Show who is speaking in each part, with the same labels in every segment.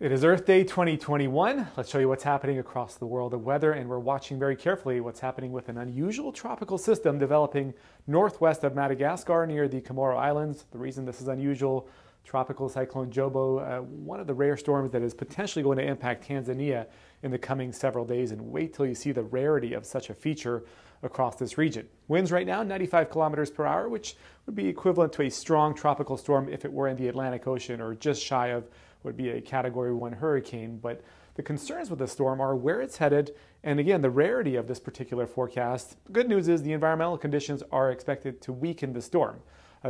Speaker 1: It is Earth Day 2021. Let's show you what's happening across the world of weather, and we're watching very carefully what's happening with an unusual tropical system developing northwest of Madagascar near the Comoro Islands. The reason this is unusual, tropical cyclone Jobo, one of the rare storms that is potentially going to impact Tanzania in the coming several days, and wait till you see the rarity of such a feature across this region. Winds right now 95 kilometers per hour, which would be equivalent to a strong tropical storm if it were in the Atlantic Ocean, or just shy of would be a Category 1 hurricane. But the concerns with the storm are where it's headed, and again, the rarity of this particular forecast. The good news is the environmental conditions are expected to weaken the storm.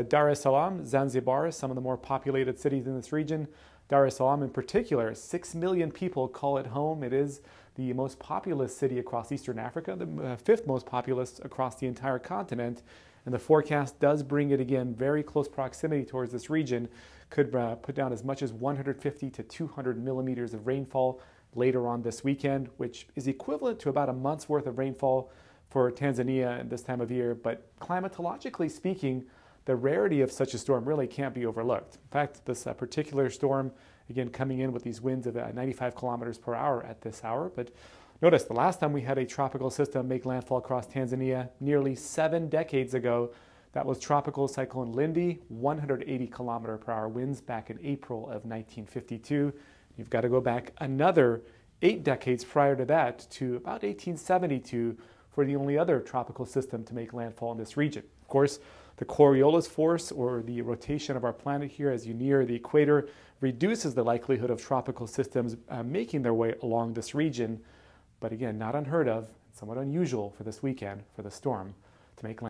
Speaker 1: Dar es Salaam, Zanzibar, some of the more populated cities in this region. Dar es Salaam in particular, 6 million people call it home. It is the most populous city across Eastern Africa, the fifth most populous across the entire continent. And the forecast does bring it again very close proximity towards this region. Could put down as much as 150 to 200 millimeters of rainfall later on this weekend, which is equivalent to about a month's worth of rainfall for Tanzania at this time of year. But climatologically speaking, the rarity of such a storm really can't be overlooked. In fact, this particular storm, again, coming in with these winds of 95 kilometers per hour at this hour. But notice the last time we had a tropical system make landfall across Tanzania nearly 7 decades ago, that was Tropical Cyclone Lindi, 180 kilometer per hour winds back in April of 1952. You've got to go back another 8 decades prior to that to about 1872 for the only other tropical system to make landfall in this region. Of course, the Coriolis force, or the rotation of our planet here as you near the equator, reduces the likelihood of tropical systems making their way along this region. But again, not unheard of, somewhat unusual for this weekend for the storm to make landfall.